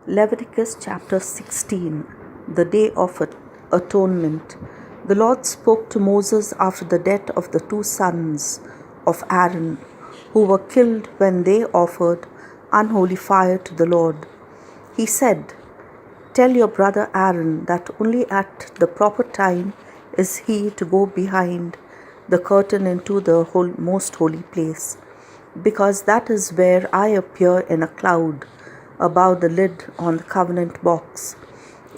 Leviticus chapter 16, the Day of Atonement. The Lord spoke to Moses after the death of the two sons of Aaron, who were killed when they offered unholy fire to the Lord. He said, "Tell your brother Aaron that only at the proper time is he to go behind the curtain into the most holy place, because that is where I appear in a cloud above the lid on the covenant box.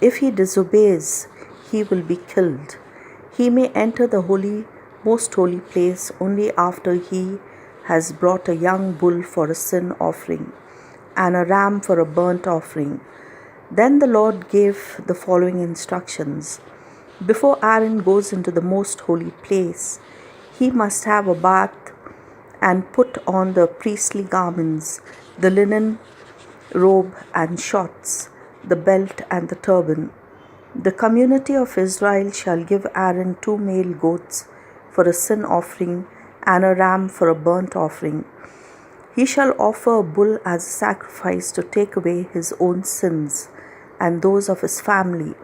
If he disobeys, he will be killed. He may enter the most holy place only after he has brought a young bull for a sin offering and a ram for a burnt offering." Then the Lord gave the following instructions. Before Aaron goes into the most holy place, he must have a bath and put on the priestly garments, the linen robe and shorts, the belt and the turban. The community of Israel shall give Aaron 2 male goats for a sin offering and a ram for a burnt offering. He shall offer a bull as a sacrifice to take away his own sins and those of his family.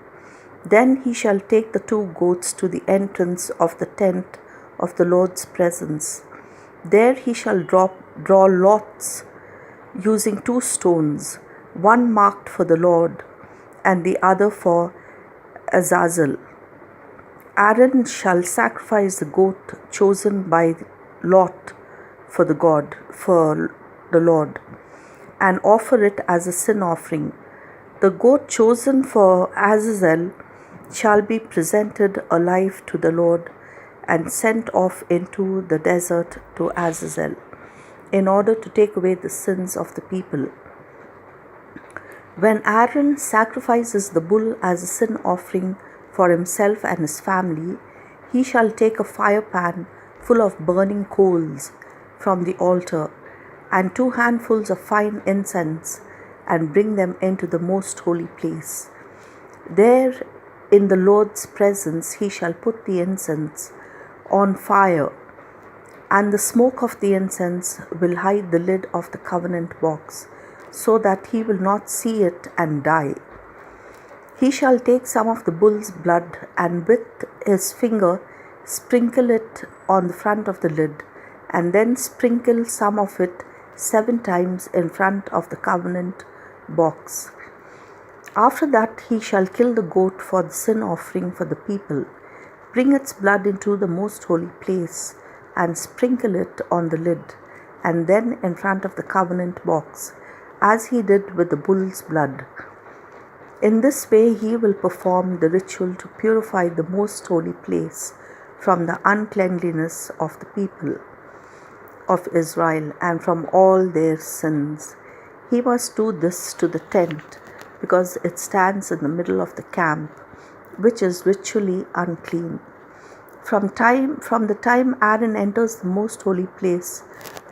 Then he shall take the 2 goats to the entrance of the tent of the Lord's presence. There he shall draw lots using 2 stones, one marked for the Lord and the other for Azazel. Aaron shall sacrifice the goat chosen by lot for the Lord, and offer it as a sin offering. The goat chosen for Azazel shall be presented alive to the Lord and sent off into the desert to Azazel, in order to take away the sins of the people. When Aaron sacrifices the bull as a sin offering for himself and his family, he shall take a fire pan full of burning coals from the altar and 2 handfuls of fine incense and bring them into the most holy place. There in the Lord's presence he shall put the incense on fire, and the smoke of the incense will hide the lid of the covenant box, so that he will not see it and die. He shall take some of the bull's blood and with his finger sprinkle it on the front of the lid, and then sprinkle some of it 7 times in front of the covenant box. After that he shall kill the goat for the sin offering for the people, bring its blood into the most holy place, and sprinkle it on the lid, and then in front of the covenant box, as he did with the bull's blood. In this way he will perform the ritual to purify the most holy place from the uncleanliness of the people of Israel and from all their sins. He must do this to the tent, because it stands in the middle of the camp, which is ritually unclean. From the time Aaron enters the most holy place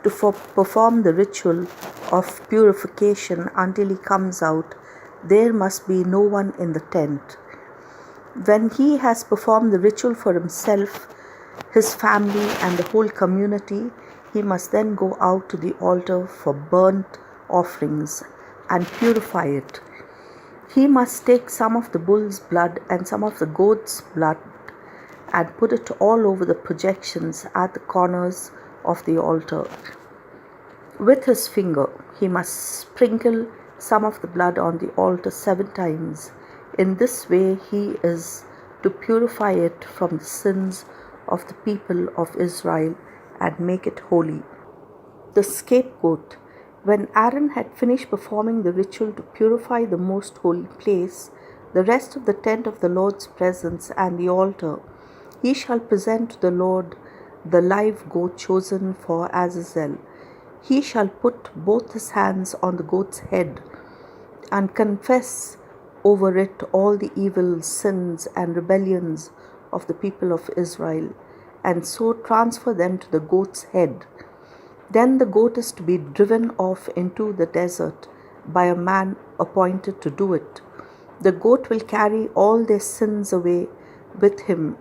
to perform the ritual of purification until he comes out, there must be no one in the tent. When he has performed the ritual for himself, his family, and the whole community, he must then go out to the altar for burnt offerings and purify it. He must take some of the bull's blood and some of the goat's blood and put it all over the projections at the corners of the altar. With his finger, he must sprinkle some of the blood on the altar 7 times. In this way, he is to purify it from the sins of the people of Israel and make it holy. The scapegoat. When Aaron had finished performing the ritual to purify the most holy place, the rest of the tent of the Lord's presence and the altar, he shall present to the Lord the live goat chosen for Azazel. He shall put both his hands on the goat's head and confess over it all the evil sins and rebellions of the people of Israel, and so transfer them to the goat's head. Then the goat is to be driven off into the desert by a man appointed to do it. The goat will carry all their sins away with him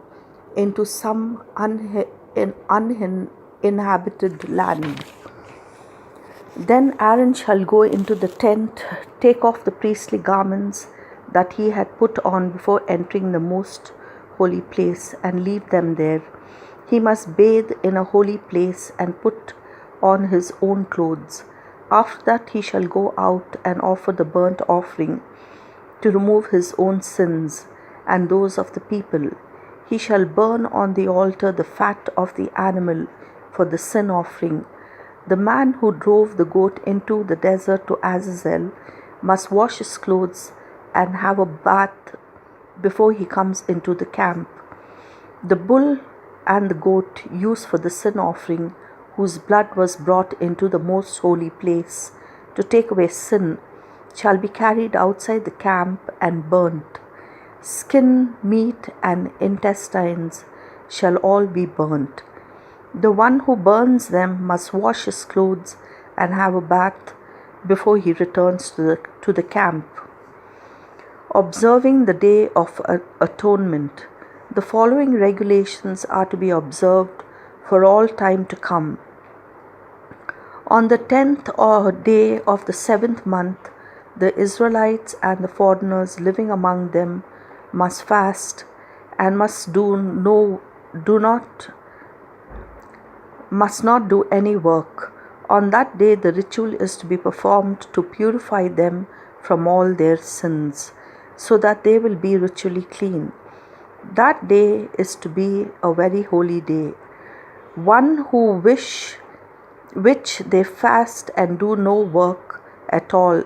into some uninhabited land. Then Aaron shall go into the tent, take off the priestly garments that he had put on before entering the most holy place, and leave them there. He must bathe in a holy place and put on his own clothes. After that he shall go out and offer the burnt offering to remove his own sins and those of the people. He shall burn on the altar the fat of the animal for the sin offering. The man who drove the goat into the desert to Azazel must wash his clothes and have a bath before he comes into the camp. The bull and the goat used for the sin offering, whose blood was brought into the most holy place to take away sin, shall be carried outside the camp and burnt. Skin, meat, and intestines shall all be burnt. The one who burns them must wash his clothes and have a bath before he returns to the camp. Observing the Day of Atonement. The following regulations are to be observed for all time to come. On the 10th day of the 7th month, the Israelites and the foreigners living among them must fast and must not do any work. On that day the ritual is to be performed to purify them from all their sins, so that they will be ritually clean. That day is to be a very holy day, one which they fast and do no work at all.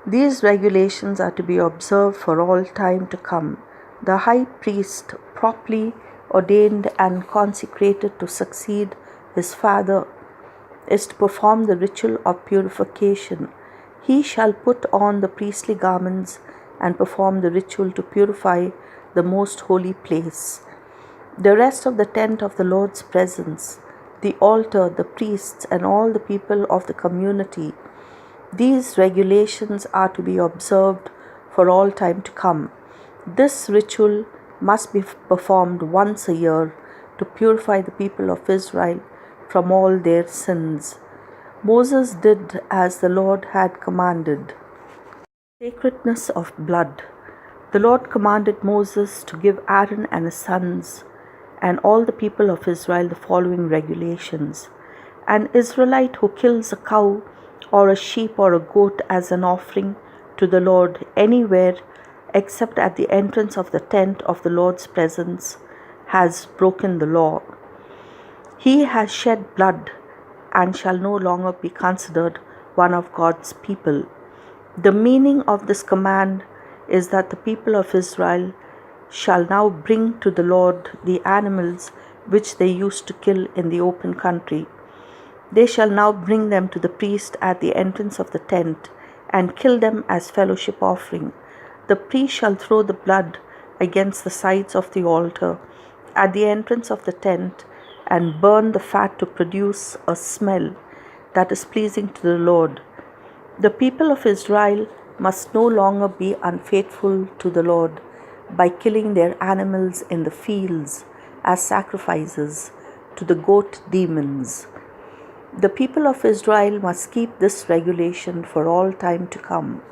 These regulations are to be observed for all time to come. The high priest, properly ordained and consecrated to succeed his father, is to perform the ritual of purification. He shall put on the priestly garments and perform the ritual to purify the most holy place. The rest of the tent of the Lord's presence, the altar, the priests, and all the people of the community, these regulations are to be observed for all time to come. This ritual must be performed once a year to purify the people of Israel from all their sins. Moses did as the Lord had commanded. Sacredness of blood. The Lord commanded Moses to give Aaron and his sons and all the people of Israel the following regulations. An Israelite who kills a cow or a sheep or a goat as an offering to the Lord anywhere except at the entrance of the tent of the Lord's presence has broken the law. He has shed blood and shall no longer be considered one of God's people. The meaning of this command is that the people of Israel shall now bring to the Lord the animals which they used to kill in the open country. They shall now bring them to the priest at the entrance of the tent and kill them as fellowship offering. The priest shall throw the blood against the sides of the altar at the entrance of the tent and burn the fat to produce a smell that is pleasing to the Lord. The people of Israel must no longer be unfaithful to the Lord by killing their animals in the fields as sacrifices to the goat demons. The people of Israel must keep this regulation for all time to come.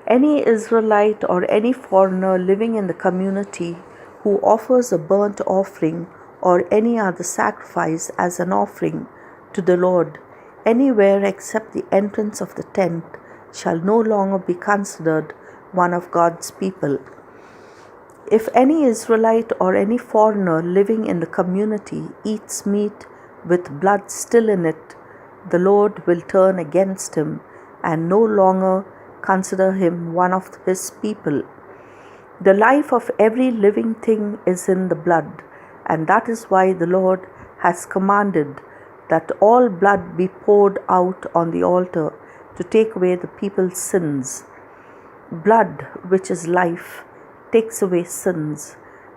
Any Israelite or any foreigner living in the community who offers a burnt offering or any other sacrifice as an offering to the Lord anywhere except the entrance of the tent shall no longer be considered one of God's people. If any Israelite or any foreigner living in the community eats meat with blood still in it, the Lord will turn against him and no longer consider him one of his people. The life of every living thing is in the blood, and that is why the Lord has commanded that all blood be poured out on the altar to take away the people's sins. Blood, which is life, takes away sins.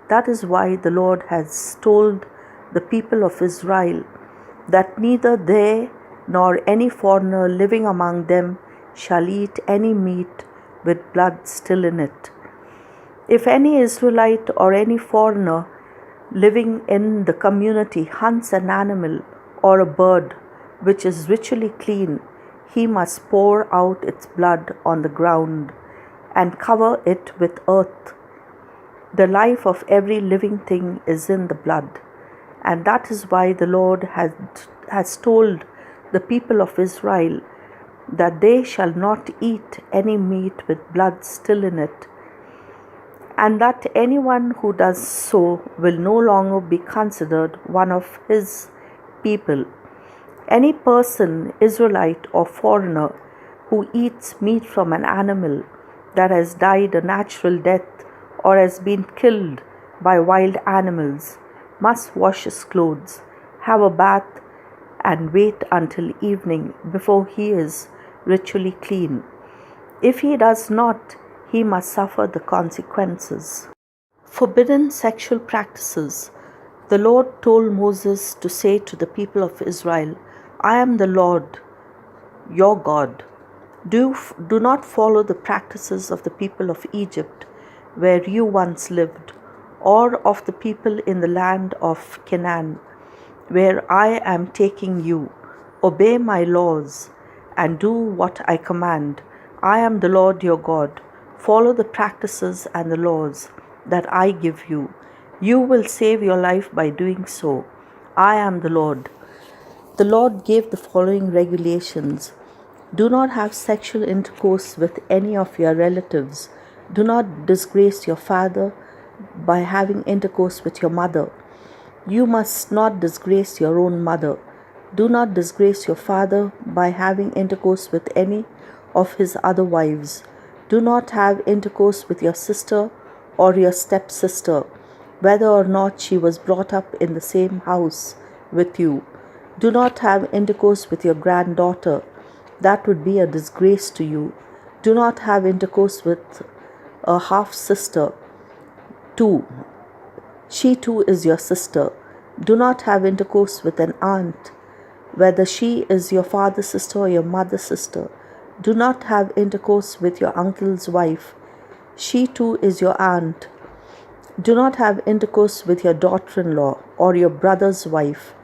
That is why the Lord has told the people of Israel that neither they nor any foreigner living among them shall eat any meat with blood still in it. If any Israelite or any foreigner living in the community hunts an animal or a bird which is ritually clean, he must pour out its blood on the ground and cover it with earth. The life of every living thing is in the blood, and that is why the Lord has told the people of Israel that they shall not eat any meat with blood still in it, and that anyone who does so will no longer be considered one of his people. Any person, Israelite or foreigner, who eats meat from an animal that has died a natural death or has been killed by wild animals must wash his clothes, have a bath, and wait until evening before he is ritually clean. If he does not, he must suffer the consequences. Forbidden sexual practices. The Lord told Moses to say to the people of Israel, I am the Lord, your God. Do not follow the practices of the people of Egypt, where you once lived, or of the people in the land of Canaan, where I am taking you. Obey my laws and do what I command. I am the Lord your God. Follow the practices and the laws that I give you. You will save your life by doing so. I am the Lord. The Lord gave the following regulations. Do not have sexual intercourse with any of your relatives. Do not disgrace your father by having intercourse with your mother. You must not disgrace your own mother. Do not disgrace your father by having intercourse with any of his other wives. Do not have intercourse with your sister or your stepsister, whether or not she was brought up in the same house with you. Do not have intercourse with your granddaughter. That would be a disgrace to you. Do not have intercourse with a half-sister. 2. She too is your sister. Do not have intercourse with an aunt, whether she is your father's sister or your mother's sister. Do not have intercourse with your uncle's wife. She too is your aunt. Do not have intercourse with your daughter-in-law or your brother's wife.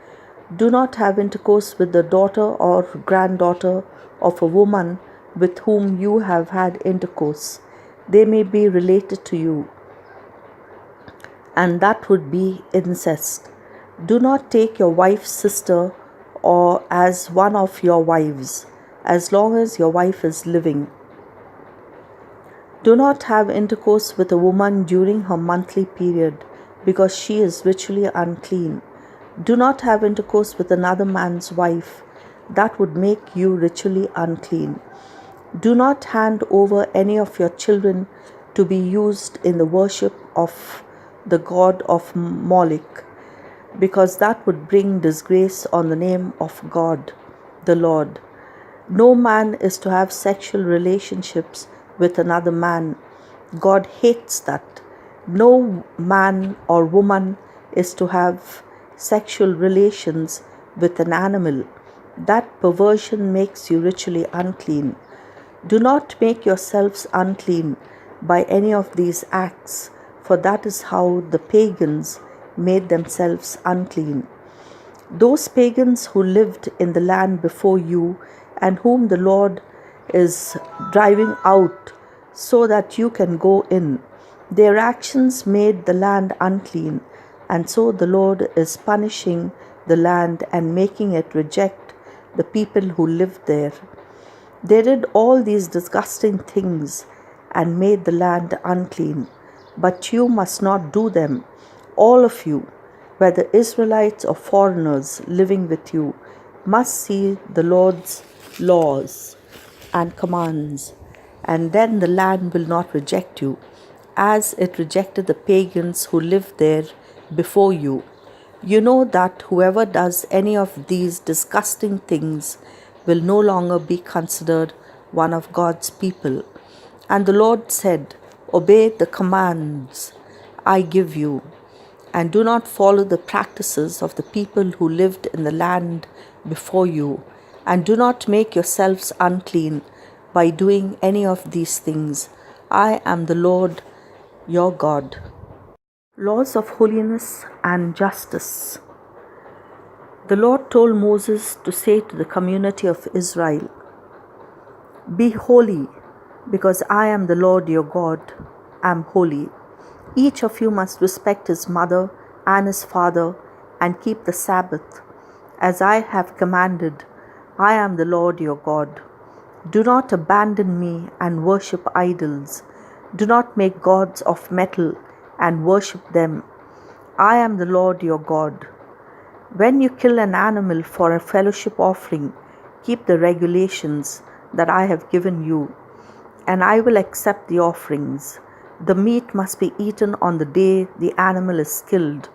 Do not have intercourse with the daughter or granddaughter of a woman with whom you have had intercourse. They may be related to you, and that would be incest. Do not take your wife's sister or as one of your wives, as long as your wife is living. Do not have intercourse with a woman during her monthly period, because she is ritually unclean. Do not have intercourse with another man's wife. That would make you ritually unclean. Do not hand over any of your children to be used in the worship of the god of Moloch, because that would bring disgrace on the name of God, the Lord. No man is to have sexual relationships with another man. God hates that. No man or woman is to have sexual relations with an animal. That perversion makes you ritually unclean. Do not make yourselves unclean by any of these acts, for that is how the pagans made themselves unclean. Those pagans who lived in the land before you and whom the Lord is driving out so that you can go in, their actions made the land unclean, and so the Lord is punishing the land and making it reject the people who lived there. They did all these disgusting things and made the land unclean, but you must not do them. All of you, whether Israelites or foreigners living with you, must see the Lord's laws and commands, and then the land will not reject you, as it rejected the pagans who lived there before you. You know that whoever does any of these disgusting things will no longer be considered one of God's people. And the Lord said, obey the commands I give you, and do not follow the practices of the people who lived in the land before you, and do not make yourselves unclean by doing any of these things. I am the Lord your God. Laws of holiness and justice. The Lord told Moses to say to the community of Israel, "Be holy, because I am the Lord your God, am holy. Each of you must respect his mother and his father and keep the Sabbath, as I have commanded. I am the Lord your God. Do not abandon me and worship idols. Do not make gods of metal and worship them. I am the Lord your God. When you kill an animal for a fellowship offering, keep the regulations that I have given you, and I will accept the offerings. The meat must be eaten on the day the animal is killed,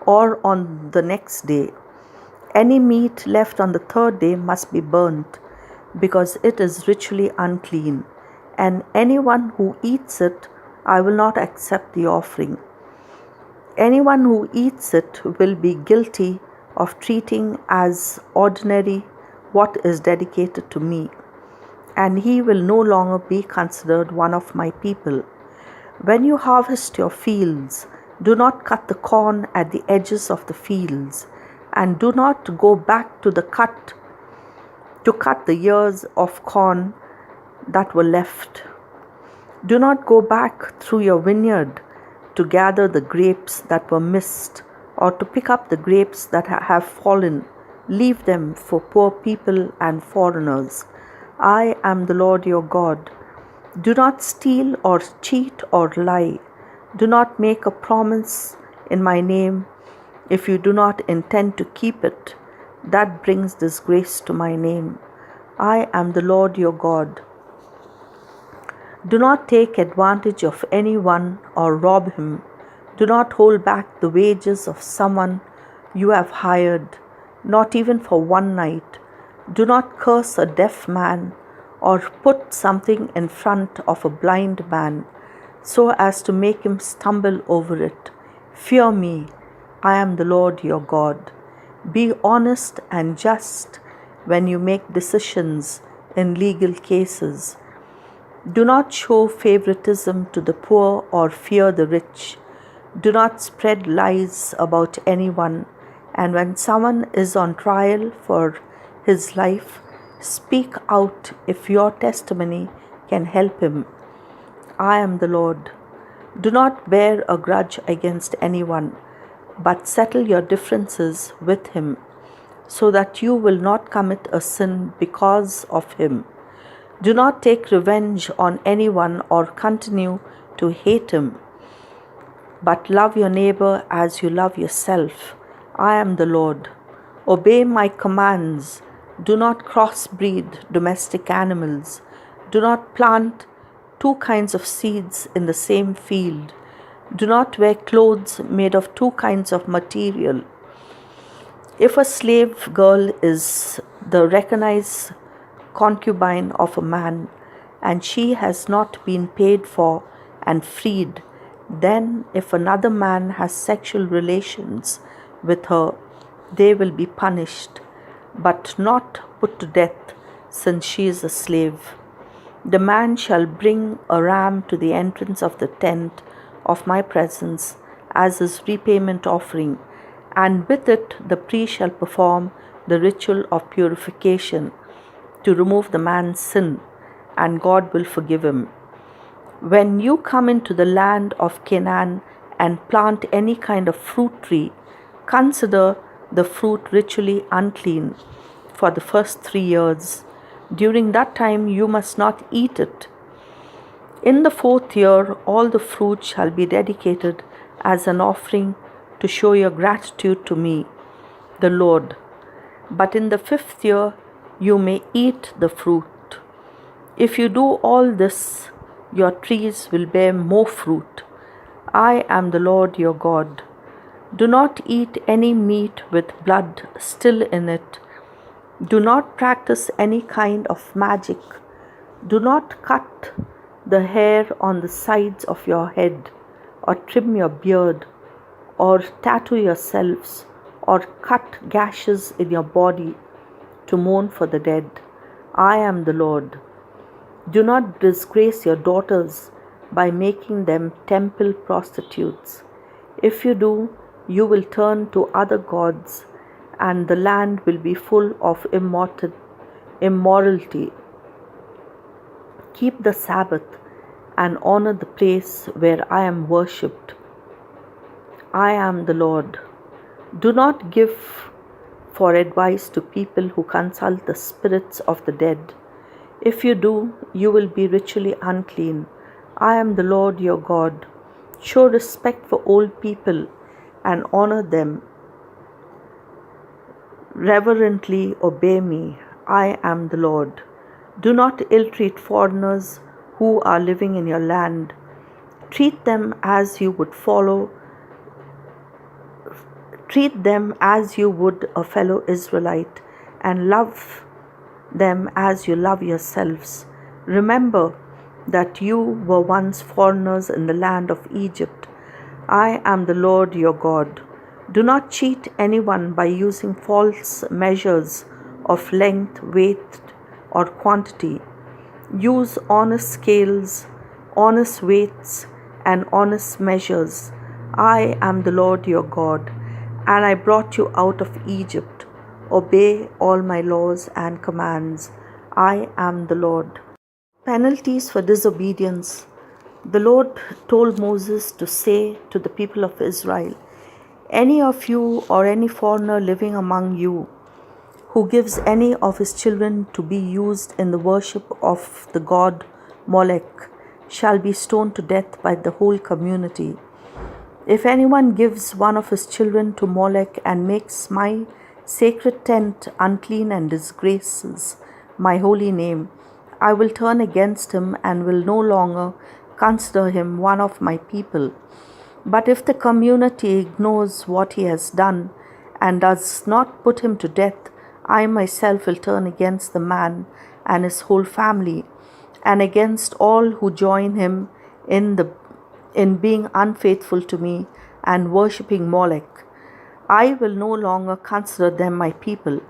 or on the next day. Any meat left on the third day must be burnt, because it is ritually unclean, and anyone who eats it, I will not accept the offering. Anyone who eats it will be guilty of treating as ordinary what is dedicated to me, and he will no longer be considered one of my people. When you harvest your fields, do not cut the corn at the edges of the fields, and do not go back to cut the ears of corn that were left. Do not go back through your vineyard to gather the grapes that were missed, or to pick up the grapes that have fallen. Leave them for poor people and foreigners. I am the Lord your God. Do not steal or cheat or lie. Do not make a promise in my name if you do not intend to keep it. That brings disgrace to my name. I am the Lord your God. Do not take advantage of anyone or rob him. Do not hold back the wages of someone you have hired, not even for one night. Do not curse a deaf man or put something in front of a blind man so as to make him stumble over it. Fear me, I am the Lord your God. Be honest and just when you make decisions in legal cases. Do not show favoritism to the poor or fear the rich. Do not spread lies about anyone, and when someone is on trial for his life, speak out if your testimony can help him. I am the Lord. Do not bear a grudge against anyone, but settle your differences with him, so that you will not commit a sin because of him. Do not take revenge on anyone or continue to hate him, but love your neighbor as you love yourself. I am the Lord. Obey my commands. Do not crossbreed domestic animals. Do not plant two kinds of seeds in the same field. Do not wear clothes made of two kinds of material. If a slave girl is the recognized concubine of a man, and she has not been paid for and freed, then if another man has sexual relations with her, they will be punished, but not put to death, since she is a slave. The man shall bring a ram to the entrance of the tent of my presence as his repayment offering, and with it the priest shall perform the ritual of purification to remove the man's sin, and God will forgive him. When you come into the land of Canaan and plant any kind of fruit tree, consider the fruit ritually unclean for the first 3 years. During that time you must not eat it. In the 4th year, all the fruit shall be dedicated as an offering to show your gratitude to me, the Lord. But in the 5th year, you may eat the fruit. If you do all this, your trees will bear more fruit. I am the Lord your God. Do not eat any meat with blood still in it. Do not practice any kind of magic. Do not cut the hair on the sides of your head, or trim your beard, or tattoo yourselves, or cut gashes in your body to mourn for the dead. I am the Lord. Do not disgrace your daughters by making them temple prostitutes. If you do, you will turn to other gods and the land will be full of immorality. Keep the Sabbath and honor the place where I am worshipped. I am the Lord. Do not give for advice to people who consult the spirits of the dead. If you do, you will be ritually unclean. I am the Lord your God. Show respect for old people and honor them. Reverently obey me. I am the Lord. Do not ill-treat foreigners who are living in your land. Treat them as you would a fellow Israelite, and love them as you love yourselves. Remember that you were once foreigners in the land of Egypt. I am the Lord your God. Do not cheat anyone by using false measures of length, weight, or quantity. Use honest scales, honest weights, and honest measures. I am the Lord your God, and I brought you out of Egypt. Obey all my laws and commands. I am the Lord. Penalties for disobedience. The Lord told Moses to say to the people of Israel, any of you or any foreigner living among you who gives any of his children to be used in the worship of the god Molech shall be stoned to death by the whole community. If anyone gives one of his children to Molech and makes my sacred tent unclean and disgraces my holy name, I will turn against him and will no longer consider him one of my people. But if the community ignores what he has done and does not put him to death, I myself will turn against the man and his whole family, and against all who join him in being unfaithful to me and worshipping Molech. I will no longer consider them my people.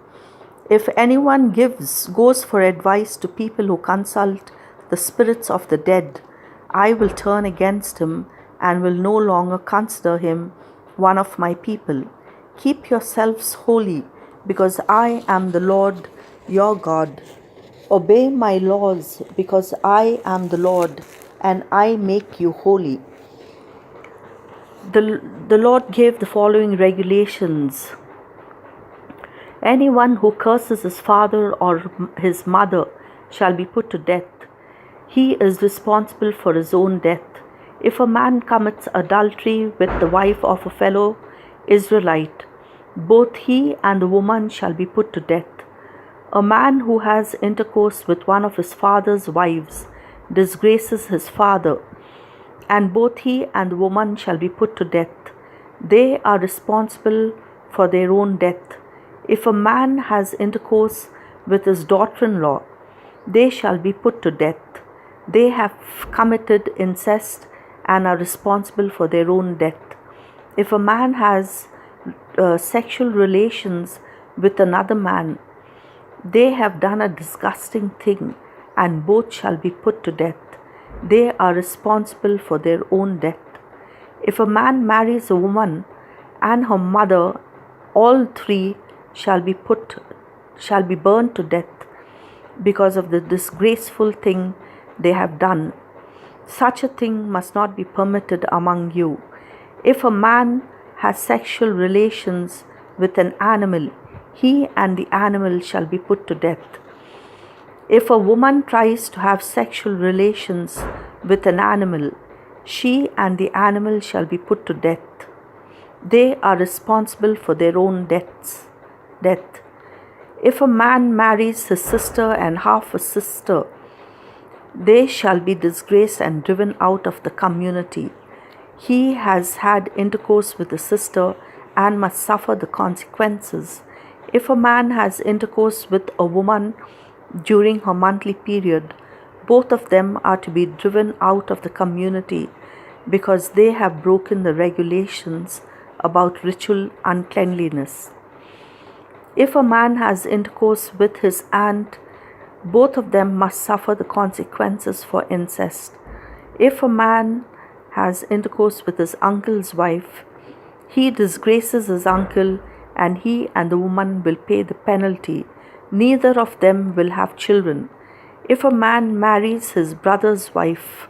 If anyone goes for advice to people who consult the spirits of the dead, I will turn against him and will no longer consider him one of my people. Keep yourselves holy, because I am the Lord your God. Obey my laws, because I am the Lord, and I make you holy. The Lord gave the following regulations. Anyone who curses his father or his mother shall be put to death. He is responsible for his own death. If a man commits adultery with the wife of a fellow Israelite, both he and the woman shall be put to death. A man who has intercourse with one of his father's wives disgraces his father, and both he and the woman shall be put to death. They are responsible for their own death. If a man has intercourse with his daughter-in-law, they shall be put to death. They have committed incest and are responsible for their own death. If a man has sexual relations with another man, they have done a disgusting thing, and both shall be put to death. They are responsible for their own death. If a man marries a woman and her mother, all three shall be burned to death because of the disgraceful thing they have done. Such a thing must not be permitted among you. If a man has sexual relations with an animal, he and the animal shall be put to death. If a woman tries to have sexual relations with an animal, she and the animal shall be put to death. They are responsible for their own death. If a man marries his sister and half a sister, they shall be disgraced and driven out of the community. He has had intercourse with a sister and must suffer the consequences. If a man has intercourse with a woman during her monthly period, both of them are to be driven out of the community because they have broken the regulations about ritual uncleanliness. If a man has intercourse with his aunt, both of them must suffer the consequences for incest. If a man has intercourse with his uncle's wife, he disgraces his uncle and he and the woman will pay the penalty. Neither of them will have children. If a man marries his brother's wife,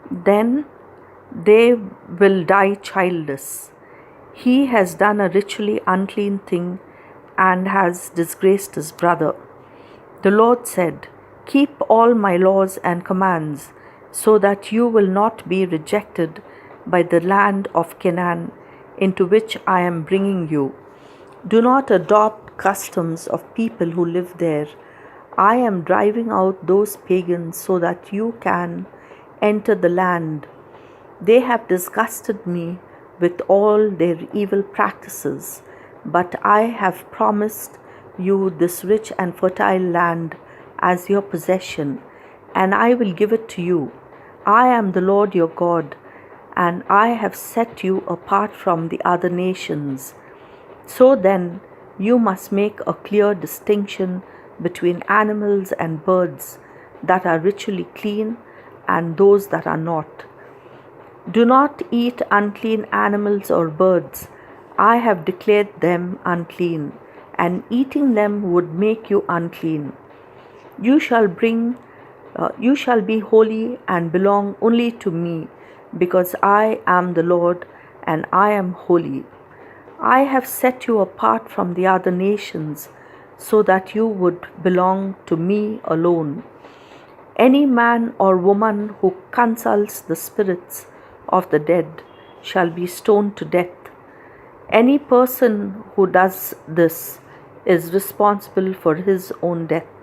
then they will die childless. He has done a ritually unclean thing and has disgraced his brother. The Lord said, "Keep all my laws and commands, so that you will not be rejected by the land of Canaan into which I am bringing you. Do not adopt customs of people who live there. I am driving out those pagans so that you can enter the land. They have disgusted me with all their evil practices, but I have promised you this rich and fertile land as your possession, and I will give it to you. I am the Lord your God, and I have set you apart from the other nations. So then, you must make a clear distinction between animals and birds that are ritually clean and those that are not. Do not eat unclean animals or birds. I have declared them unclean, and eating them would make you unclean. You shall be holy and belong only to me, because I am the Lord and I am holy. I have set you apart from the other nations, so that you would belong to me alone. Any man or woman who consults the spirits of the dead shall be stoned to death. Any person who does this is responsible for his own death.